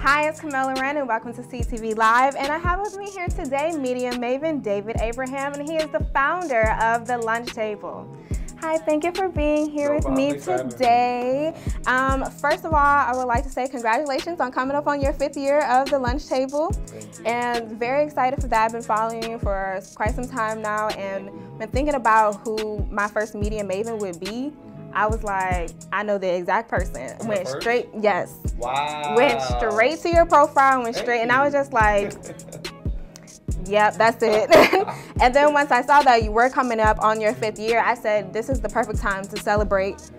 Hi, it's Camille Larynn, and welcome to CTV Live. And I have with me here today media maven David Abraham, and he is the founder of The Lunch Table. Hi, thank you for being here with me today. First of all, I would like to say congratulations on coming up on your 5th year of The Lunch Table. And very excited for that. I've been following you for quite some time now and been thinking about who my first media maven would be. I was like, I know the exact person. Went straight, yes. Wow. Went straight to your profile, went straight, and I was just like, yep, that's it. And then once I saw that you were coming up on your 5th year, I said, this is the perfect time to celebrate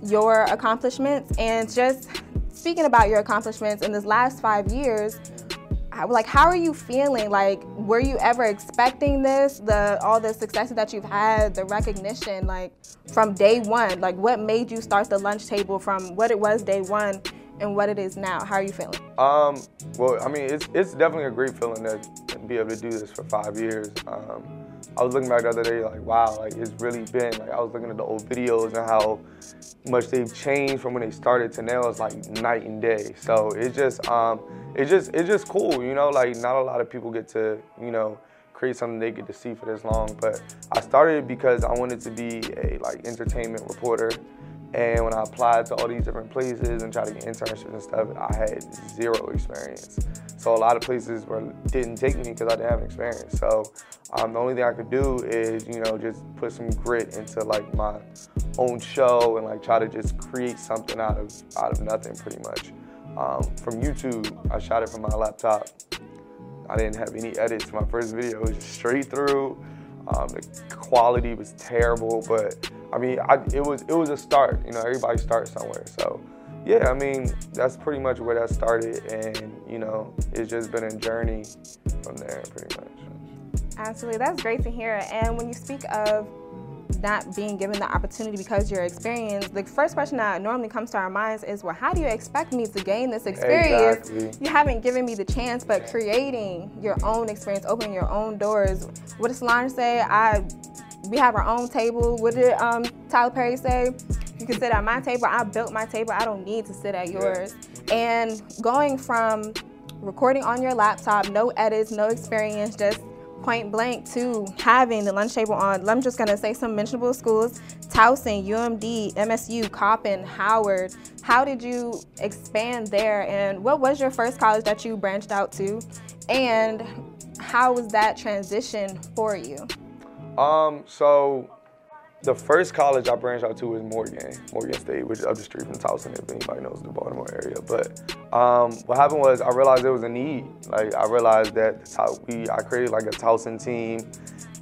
your accomplishments. And just speaking about your accomplishments in this last 5 years, how are you feeling? Like, were you ever expecting this? All the successes that you've had, the recognition, like from day one, like what made you start The Lunch Table from what it was day one and what it is now? How are you feeling? Well, I mean, it's definitely a great feeling to be able to do this for 5 years. I was looking back the other day, like, wow, like it's really been, like I was looking at the old videos and how much they've changed from when they started to now. It's like night and day. So it's just cool, you know, like not a lot of people get to, you know, create something they get to see for this long. But I started it because I wanted to be a entertainment reporter. And when I applied to all these different places and tried to get internships and stuff, I had zero experience. So a lot of places didn't take me because I didn't have experience. So the only thing I could do is, you know, just put some grit into like my own show and like try to just create something out of nothing pretty much. From YouTube, I shot it from my laptop. I didn't have any edits to my first video. It was just straight through. The quality was terrible, but I mean, it was a start. You know, everybody starts somewhere. So yeah, I mean, that's pretty much where that started, and you know, it's just been a journey from there, pretty much. Absolutely, that's great to hear. And when you speak of not being given the opportunity because you're experienced, the first question that normally comes to our minds is, well, how do you expect me to gain this experience? Exactly. You haven't given me the chance, but creating your own experience, opening your own doors. What does Solange say? We have our own table. What did Tyler Perry say? You can sit at my table. I built my table. I don't need to sit at yours. And going from recording on your laptop, no edits, no experience, just point blank, to having The Lunch Table on, I'm just gonna say some mentionable schools: Towson, UMD, MSU, Coppin, Howard. How did you expand there, and what was your first college that you branched out to, and how was that transition for you? So the first college I branched out to was Morgan State, which is up the street from Towson, if anybody knows the Baltimore area. But what happened was I realized there was a need. Like I realized that I created like a Towson team,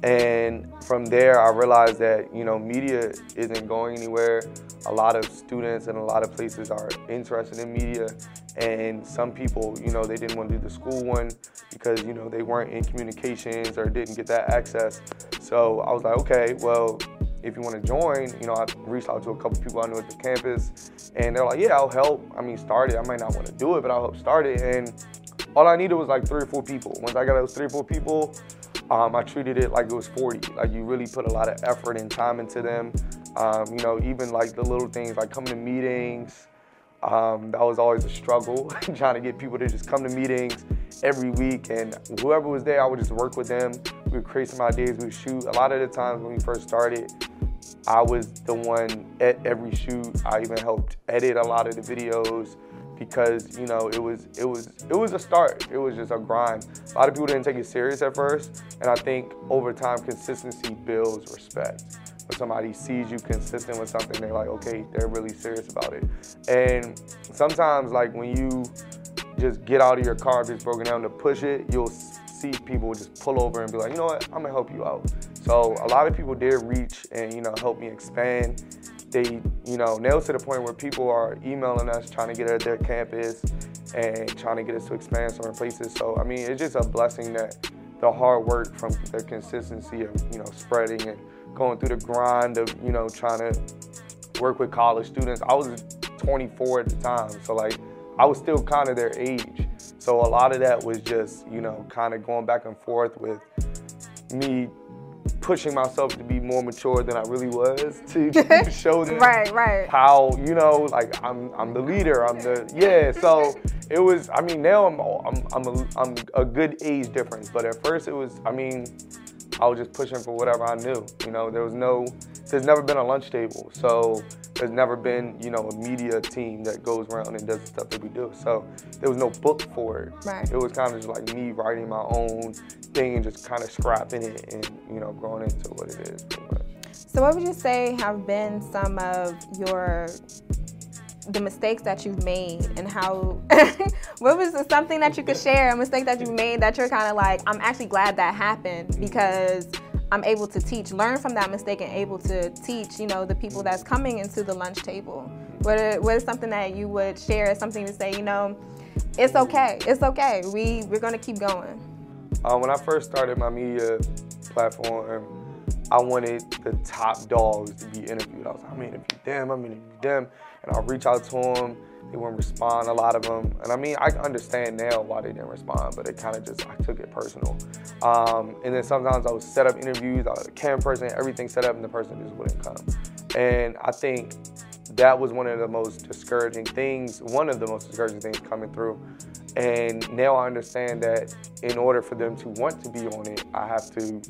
and from there I realized that, you know, media isn't going anywhere. A lot of students and a lot of places are interested in media, and some people, you know, they didn't want to do the school one because, you know, they weren't in communications or didn't get that access. So I was like, okay, well, if you want to join, you know, I reached out to a couple people I knew at the campus, and they're like, yeah, I'll help. I mean, start it. I might not want to do it, but I'll help start it. And all I needed was like 3 or 4 people. Once I got those 3 or 4 people, I treated it like it was 40. Like you really put a lot of effort and time into them. You know, even like the little things like coming to meetings, that was always a struggle, trying to get people to just come to meetings every week, and whoever was there, I would just work with them. We would create some ideas, we would shoot. A lot of the times when we first started, I was the one at every shoot. I even helped edit a lot of the videos because, you know, it was a start. It was just a grind. A lot of people didn't take it serious at first, and I think over time, consistency builds respect. When somebody sees you consistent with something, they're like, okay, they're really serious about it. And sometimes, like when you just get out of your car if it's broken down to push it, you'll see people just pull over and be like, you know what, I'm gonna help you out. So a lot of people did reach and, you know, help me expand. They, you know, now to the point where people are emailing us trying to get at their campus and trying to get us to expand certain places. So I mean, it's just a blessing that the hard work from the consistency of, you know, spreading and going through the grind of, you know, trying to work with college students. I was 24 at the time, so like I was still kind of their age. So a lot of that was just, you know, kind of going back and forth with me pushing myself to be more mature than I really was, to show them right. how, you know, like I'm the leader, I'm the, yeah. So it was. I mean, now I'm a good age difference, but at first it was. I mean, I was just pushing for whatever I knew. You know, there's never been a lunch table, so there's never been, you know, a media team that goes around and does the stuff that we do. So there was no book for it. Right. It was kind of just like me writing my own thing and just kind of scrapping it and, you know, growing into what it is. So what would you say have been some of the mistakes that you've made, and how, what was something that you could share, a mistake that you've made that you're kind of like, I'm actually glad that happened because I'm able to learn from that mistake and able to teach, you know, the people that's coming into the lunch table? What is something that you would share, something to say, you know, it's okay, we're gonna keep going? When I first started my media platform, I wanted the top dogs to be interviewed. I was like, I'm gonna interview them, and I'll reach out to them. They wouldn't respond, a lot of them. And I mean, I understand now why they didn't respond, but it kind of just, I took it personal. And then sometimes I would set up interviews, I was a camera person, everything set up, and the person just wouldn't come. And I think that was one of the most discouraging things coming through. And now I understand that in order for them to want to be on it, I have to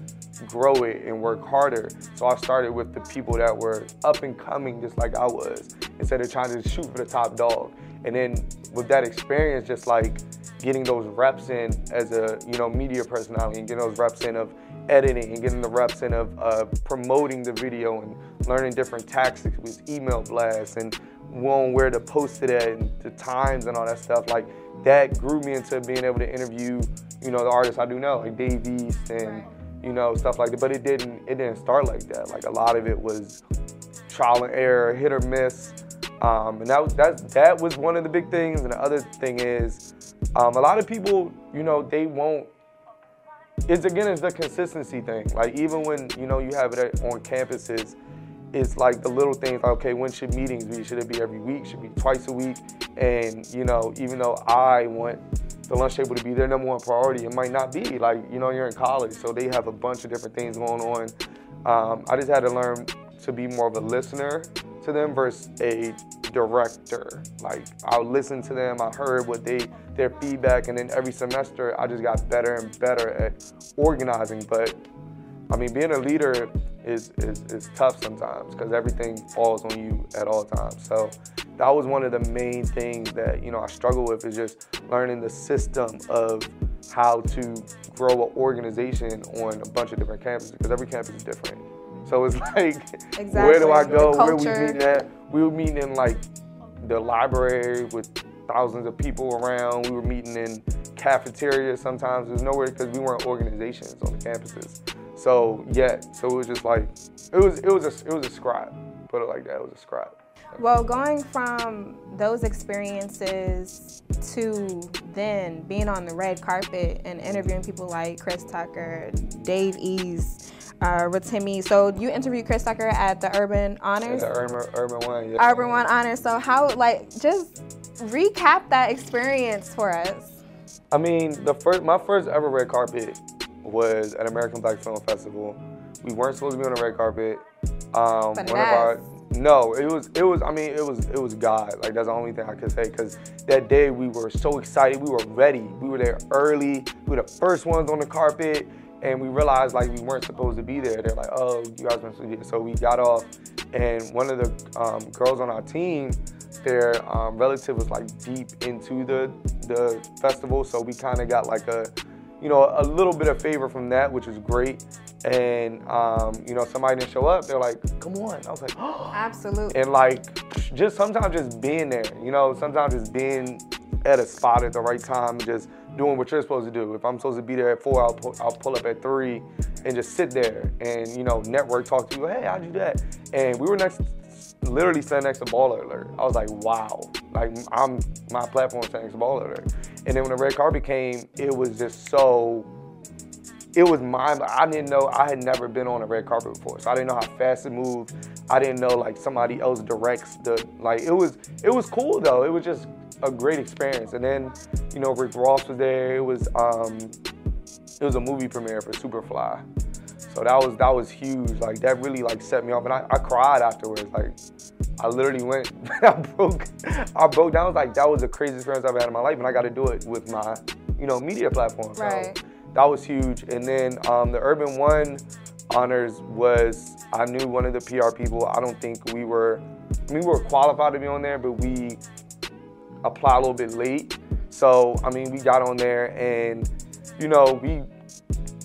grow it and work harder. So I started with the people that were up and coming just like I was, instead of trying to shoot for the top dog. And then with that experience, just like getting those reps in as a, you know, media personality, and getting those reps in of editing, and getting the reps in of promoting the video, and learning different tactics with email blasts, and where to post it at, and the times and all that stuff. Like, that grew me into being able to interview, you know, the artists I do know, like Davys and, you know, stuff like that. But it didn't start like that. Like, a lot of it was trial and error, hit or miss. And that was one of the big things. And the other thing is, a lot of people, you know, they won't, it's the consistency thing. Like, even when, you know, you have it on campuses, it's like the little things, like, okay, when should meetings be? Should it be every week? Should it be twice a week? And, you know, even though I want the lunch table to be their number one priority, it might not be. Like, you know, you're in college, so they have a bunch of different things going on. I just had to learn to be more of a listener to them versus a director. Like, I listened to them, I heard their feedback, and then every semester I just got better and better at organizing. But I mean, being a leader is tough sometimes, because everything falls on you at all times. So that was one of the main things that, you know, I struggle with, is just learning the system of how to grow an organization on a bunch of different campuses, because every campus is different. So it's like, exactly. Where do I go? Where we meet at? We were meeting in like the library with thousands of people around. We were meeting in cafeterias sometimes. There's nowhere, because we weren't organizations on the campuses. So it was just like, it was a scrap. Put it like that, it was a scrap. Well, going from those experiences to then being on the red carpet and interviewing people like Chris Tucker, Davys, Rotimi. So you interviewed Chris Tucker at the Urban Honors? Yeah, the Urban One, yeah. Urban One Honors. So how, like, just recap that experience for us. I mean, my first ever red carpet was at American Black Film Festival. We weren't supposed to be on the red carpet. No, it was God. Like, that's the only thing I could say, because that day we were so excited, we were ready. We were there early, we were the first ones on the carpet, and we realized like we weren't supposed to be there. They're like, oh, you guys weren't supposed to be there. So we got off, and one of the girls on our team, their relative was like deep into the festival, so we kind of got like a little bit of favor from that, which is great. And you know, somebody didn't show up, they're like, come on. I was like, oh. Absolutely. And like, just sometimes just being there, you know, sometimes just being at a spot at the right time, just doing what you're supposed to do. If I'm supposed to be there at 4, I'll pull up at 3 and just sit there and, you know, network, talk to you, hey, how'd you do that? And we were literally standing next to Baller Alert. I was like, wow, like my platform standing next to Baller Alert. And then when the red carpet came, it was just so, it was I didn't know, I had never been on a red carpet before, so I didn't know how fast it moved. I didn't know like somebody else directs it was cool though. It was just a great experience. And then, you know, Rick Ross was there. It was a movie premiere for Superfly. So that was huge. Like, that really like set me off, and I cried afterwards. Like, I literally went, I broke down. I was like, that was the craziest experience I've had in my life, and I got to do it with my, media platform. Right. So that was huge. And then the Urban One honors was, I knew one of the PR people. I don't think we were qualified to be on there, but we applied a little bit late. So, I mean, we got on there and,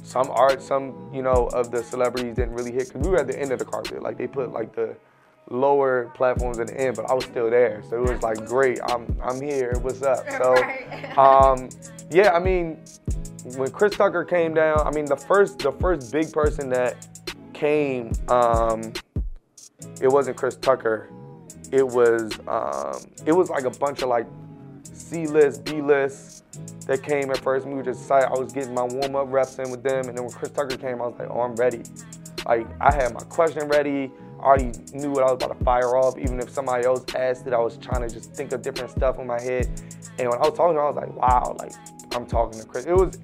some of the celebrities didn't really hit, because we were at the end of the carpet. Like, they put like the lower platforms at the end, but I was still there. So it was like, great, I'm here, what's up? So, yeah, I mean, when Chris Tucker came down, I mean, the first big person that came, it wasn't Chris Tucker. It was like a bunch of like C-list, B-list that came at first. We were just I was getting my warm-up reps in with them, and then when Chris Tucker came, I was like, oh, I'm ready. Like, I had my question ready. I already knew what I was about to fire off. Even if somebody else asked it, I was trying to just think of different stuff in my head. And when I was talking to him, I was like, wow, like, I'm talking to Chris. It was,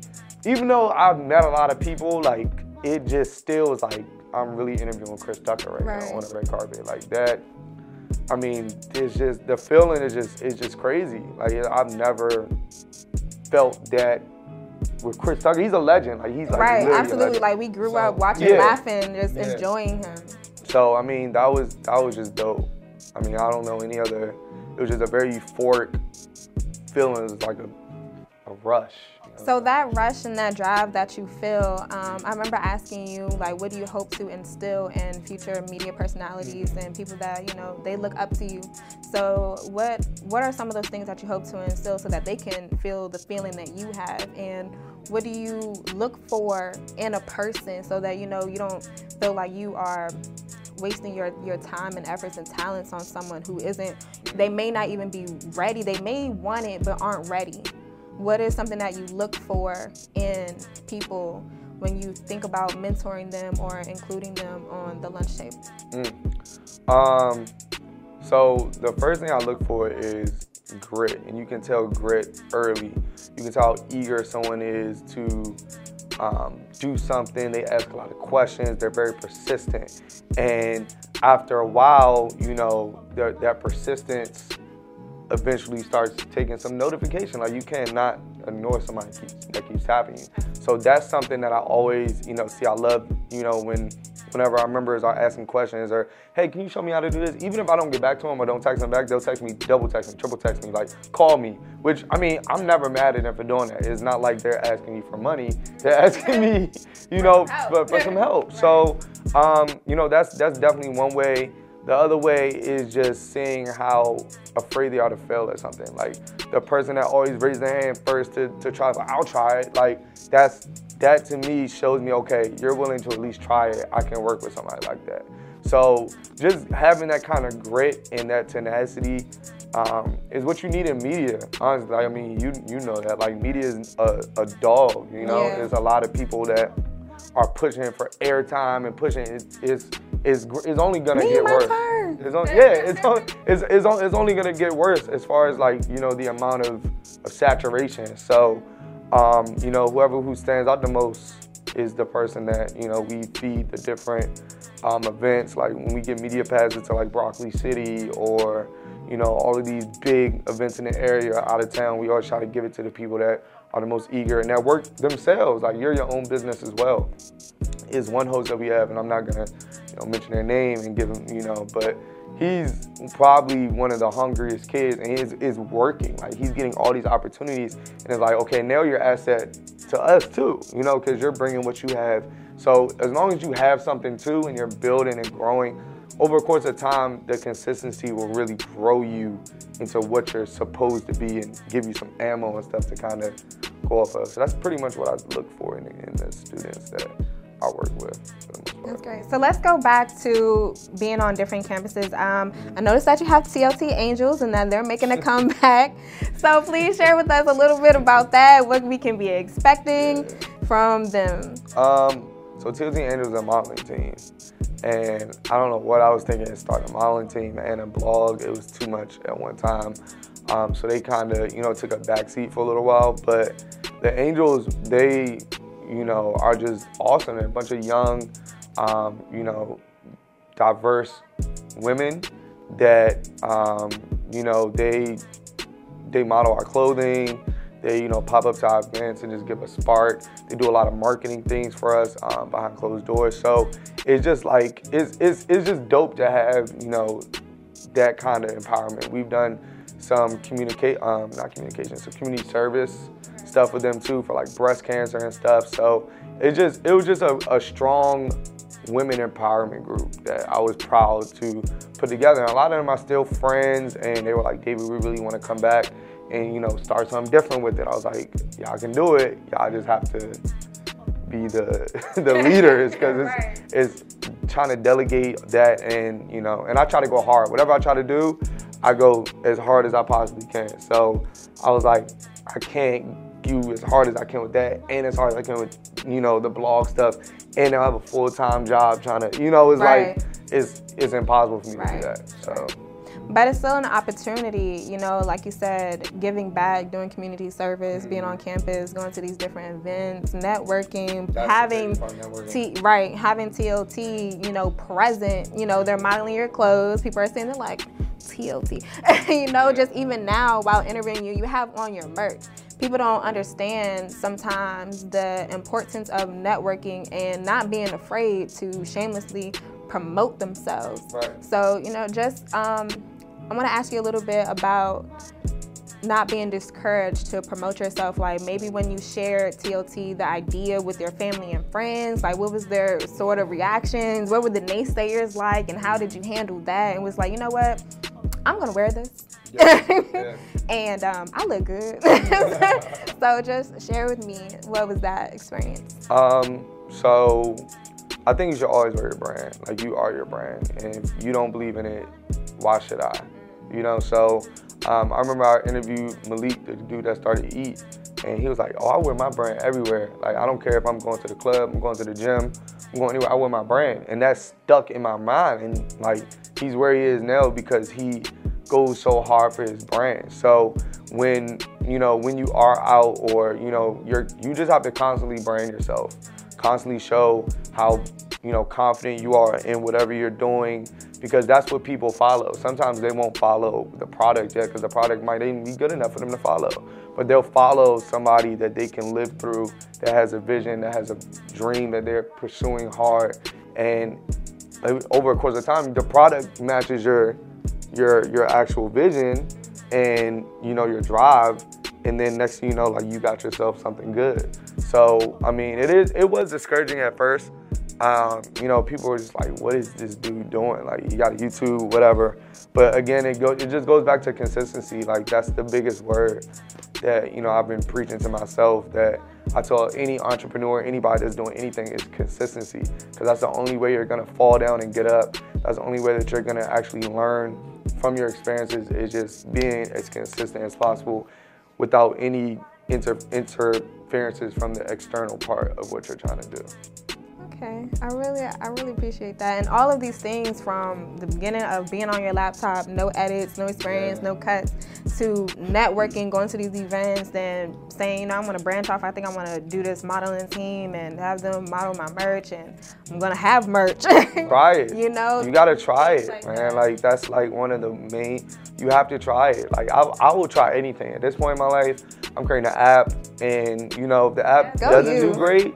even though I've met a lot of people, like, it just still was like, I'm really interviewing Chris Tucker right now on the red carpet. Like, that, I mean, it's just, the feeling is just crazy. Like, I've never felt that with Chris Tucker. He's a legend. Like, he's like, right, absolutely. Like, we grew up watching, laughing, just enjoying him. So, I mean, that was just dope. I mean, I don't know any other, it was just a very euphoric feeling. It was like a rush. So that rush and that drive that you feel, I remember asking you, like, what do you hope to instill in future media personalities and people that, they look up to you? So what are some of those things that you hope to instill so that they can feel the feeling that you have? And what do you look for in a person so that, you don't feel like you are wasting your time and efforts and talents on someone who isn't, they may not even be ready. They may want it, but aren't ready. What is something that you look for in people when you think about mentoring them or including them on the lunch table? So the first thing I look for is grit, and you can tell grit early. You can tell how eager someone is to do something. They ask a lot of questions. They're very persistent, and after a while, that persistence eventually starts taking some notification. Like, you cannot ignore somebody that keeps tapping you. So that's something that I always, see. I love, whenever our members are asking questions or, hey, can you show me how to do this? Even if I don't get back to them or don't text them back, they'll text me, double text me, triple text me, like, call me. Which, I mean, I'm never mad at them for doing that. It's not like they're asking me for money. They're asking me, for some help. So, that's definitely one way. The other way is just seeing how afraid they are to fail at something. Like, the person that always raises their hand first to try, like, I'll try it. Like, that to me shows me, okay, you're willing to at least try it. I can work with somebody like that. So just having that kind of grit and that tenacity is what you need in media, honestly. I mean, you know that. Like, media is a dog, There's a lot of people that are pushing for airtime and pushing. It's only gonna get worse. It's only gonna get worse as far as, like, the amount of saturation. So, whoever who stands out the most is the person that, we feed the different events. Like, when we get media passes to, like, Broccoli City or, all of these big events in the area out of town, we always try to give it to the people that are the most eager and that work themselves. Like, you're your own business as well. Is one host that we have, and I'm not gonna, mention their name and give him, but he's probably one of the hungriest kids, and he is working. Like, he's getting all these opportunities, and it's like, okay, now you're asset to us too, because you're bringing what you have. So as long as you have something too, and you're building and growing, over a course of time, the consistency will really grow you into what you're supposed to be and give you some ammo and stuff to kind of go off of. So that's pretty much what I look for in the students that I work with, for the most part. That's great. So let's go back to being on different campuses. I noticed that you have TLT Angels and that they're making a comeback. So please share with us a little bit about that, what we can be expecting from them. So TLT Angels is a modeling team. And I don't know what I was thinking of starting a modeling team and a blog. It was too much at one time. So they kind of, took a backseat for a little while. But the Angels, they, are just awesome. They're a bunch of young, diverse women that, you know, they model our clothing. They, you know, pop up to our events and just give a spark. They do a lot of marketing things for us behind closed doors. So it's just like, it's just dope to have, you know, that kind of empowerment. We've done some community service stuff with them too, for like breast cancer and stuff. So it was just a strong women empowerment group that I was proud to put together. And a lot of them are still friends, and they were like, Davy, we really want to come back and, you know, start something different with it. I was like, y'all can do it. Y'all just have to be the leaders, because it's trying to delegate that, and, you know, and I try to go hard. Whatever I try to do, I go as hard as I possibly can. So I was like, I can't do as hard as I can with that, and as hard as I can with, you know, the blog stuff, and I have a full-time job trying to, you know, it's like, it's impossible for me to do that, so. But it's still an opportunity, you know, like you said, giving back, doing community service, being on campus, going to these different events, networking, having TLT, you know, present, you know, they're modeling your clothes. People are saying they're like, TLT, you know, just even now while interviewing you, you have on your merch. People don't understand sometimes the importance of networking and not being afraid to shamelessly promote themselves. So, you know, just, I want to ask you a little bit about not being discouraged to promote yourself. Like maybe when you shared TLT, the idea with your family and friends, like what was their sort of reactions? What were the naysayers like, and how did you handle that? And was like, you know what, I'm gonna wear this. And I look good. So just share with me, what was that experience? So I think you should always wear your brand. Like, you are your brand, and if you don't believe in it, why should I? You know, so I remember I interviewed Malik, the dude that started Eat, and he was like, oh, I wear my brand everywhere. Like, I don't care if I'm going to the club, I'm going to the gym, I'm going anywhere, I wear my brand. And that's stuck in my mind, and like, he's where he is now because he goes so hard for his brand. So when, you know, when you are out, or, you know, you just have to constantly brand yourself, constantly show how, you know, confident you are in whatever you're doing, because that's what people follow. Sometimes they won't follow the product yet, because the product might even be good enough for them to follow, but they'll follow somebody that they can live through, that has a vision, that has a dream that they're pursuing hard, and over a course of time, the product matches your actual vision and, you know, your drive, and then next thing you know, like, you got yourself something good. So I mean, it was discouraging at first. You know, people were just like, what is this dude doing? Like, you got a YouTube, whatever. But again, it just goes back to consistency. Like, that's the biggest word that, you know, I've been preaching to myself, that I tell any entrepreneur, anybody that's doing anything, is consistency. Because that's the only way you're gonna fall down and get up. That's the only way that you're gonna actually learn from your experiences, is just being as consistent as possible without any interferences from the external part of what you're trying to do. Okay, I really appreciate that. And all of these things, from the beginning of being on your laptop, no edits, no experience, no cuts, to networking, going to these events, then saying, you know, I'm gonna branch off, I think I'm gonna do this modeling team and have them model my merch, and I'm gonna have merch. Try it. You know? You gotta try it, man. Like, that's like one of the main, you have to try it. Like, I will try anything. At this point in my life, I'm creating an app, and, you know, if the app doesn't do great,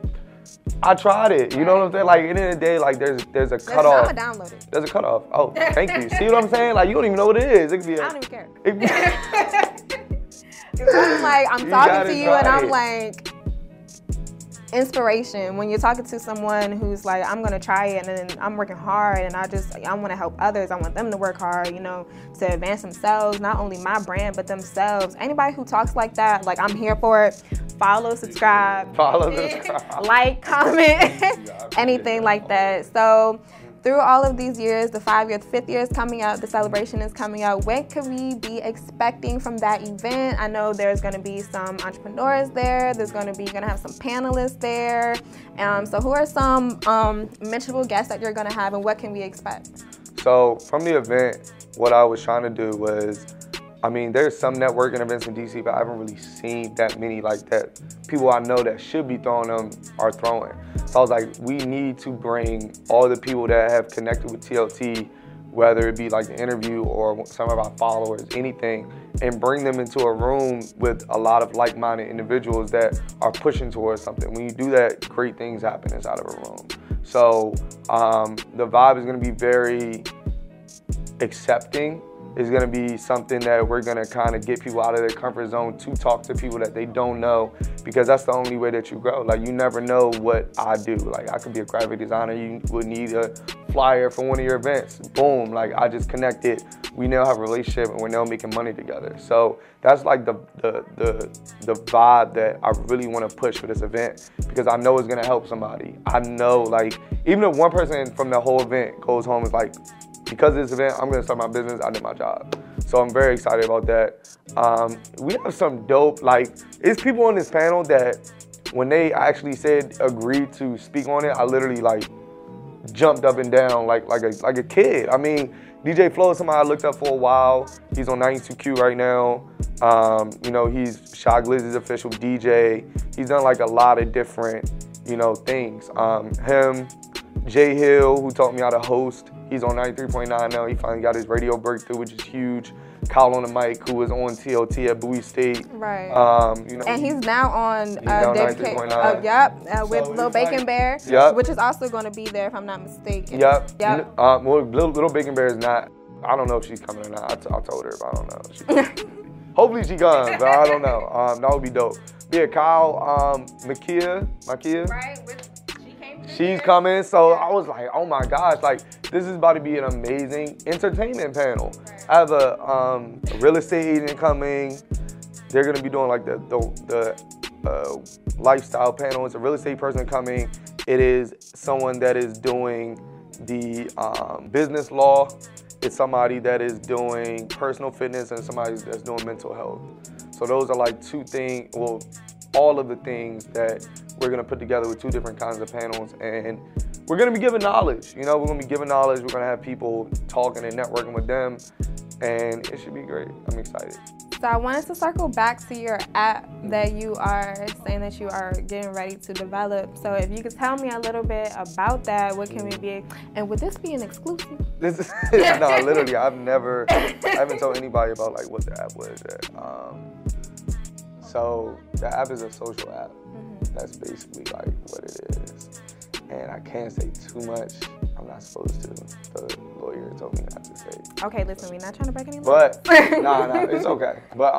I tried it. You know what I'm saying? Like, at the end of the day, like, there's a cutoff. I'm gonna download it. There's a cutoff. Oh, thank you. See what I'm saying? Like, you don't even know what it is. It could be I don't even care. I'm like, I'm talking to you, and I'm like, inspiration. When you're talking to someone who's like, I'm gonna try it, and then I'm working hard, and I want to help others. I want them to work hard, you know, to advance themselves, not only my brand, but themselves. Anybody who talks like that, like, I'm here for it. Follow, subscribe, like, comment, anything like that. So through all of these years, the 5 year, the 5th year is coming up, the celebration is coming up. What could we be expecting from that event? I know there's gonna be some entrepreneurs there. You're gonna have some panelists there. So who are some mentionable guests that you're gonna have, and what can we expect? So from the event, what I was trying to do was, I mean, there's some networking events in DC, but I haven't really seen that many like that. People I know that should be throwing them are throwing. So I was like, we need to bring all the people that have connected with TLT, whether it be like the interview or some of our followers, anything, and bring them into a room with a lot of like-minded individuals that are pushing towards something. When you do that, great things happen inside of a room. So the vibe is gonna be very accepting. It's gonna be something that we're gonna kind of get people out of their comfort zone to talk to people that they don't know, because that's the only way that you grow. Like, you never know what I do. Like, I could be a graphic designer, you would need a flyer for one of your events. Boom, like I just connected. We now have a relationship and we're now making money together. So that's like the vibe that I really want to push for this event, because I know it's gonna help somebody. I know, like, even if one person from the whole event goes home and is like, because of this event, I'm gonna start my business, I did my job. So I'm very excited about that. We have some dope, like, it's people on this panel that when they actually said, agreed to speak on it, I literally like jumped up and down like a kid. I mean, DJ Flow is somebody I looked up for a while. He's on 92Q right now. You know, he's Shy Glizzy's official DJ. He's done like a lot of different, you know, things. Him, Jay Hill, who taught me how to host. He's on 93.9 now. He finally got his radio breakthrough, which is huge. Kyle on the mic, who was on TLT at Bowie State. Right. You know, and he's now on Davy Journey. With Lil Bacon Bear, which is also going to be there if I'm not mistaken. Well, Little Bacon Bear is not. I don't know if she's coming or not. I told her, but I don't know. Hopefully she comes, but I don't know. That would be dope. Yeah, Kyle, Makia. Right. She's coming, so I was like, oh my gosh, like, this is about to be an amazing entertainment panel. I have a real estate agent coming. They're gonna be doing like the lifestyle panel. It's a real estate person coming. It is someone that is doing the business law. It's somebody that is doing personal fitness, and somebody that's doing mental health. So those are like two things, well, all of the things that we're gonna put together with two different kinds of panels, and we're gonna be giving knowledge. You know, we're gonna be giving knowledge. We're gonna have people talking and networking with them, and it should be great. I'm excited. So I wanted to circle back to your app that you are saying that you are getting ready to develop. So if you could tell me a little bit about that, what can we be, and would this be an exclusive? This is, no, literally, I haven't told anybody about like what the app was yet. So the app is a social app. That's basically like what it is. And I can't say too much. I'm not supposed to. The lawyer told me not to say. Okay, listen, we're not trying to break any laws. But, nah, it's okay. But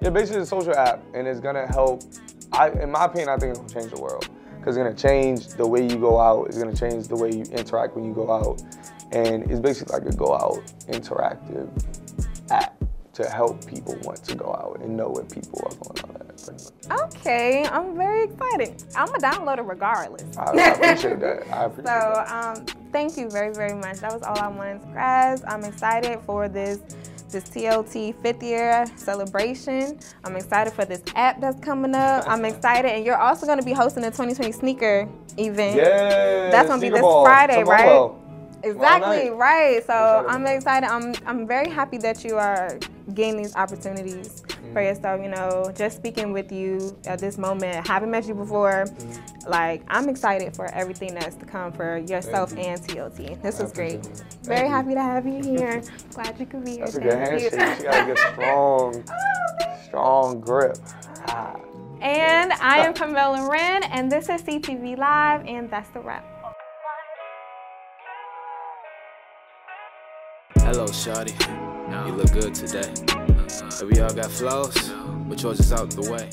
yeah, basically it's a social app, and it's gonna help. In my opinion, I think it's gonna change the world. Because it's gonna change the way you go out. It's gonna change the way you interact when you go out. And it's basically like a go out interactive app to help people want to go out and know where people are going out at. Okay, I'm very excited. I'm gonna download it regardless. I appreciate that. I appreciate that. Thank you very, very much. That was all I wanted to grasp. I'm excited for this TLT 5th year celebration. I'm excited for this app that's coming up. I'm excited, and you're also gonna be hosting the 2020 sneaker event. Yeah, that's gonna be this Friday, right? Exactly, right. So I'm excited. I'm very happy that you are getting these opportunities for yourself. You know, just speaking with you at this moment, haven't met you before. Like, I'm excited for everything that's to come for yourself and TLT. This was great. Very happy to have you here. Glad you could be here. That's a good handshake. She got a good strong grip. And I am Camille Larynn, and this is CTV Live, and that's the wrap. Hello, shawty. You look good today. We all got flaws, but yours is out the way.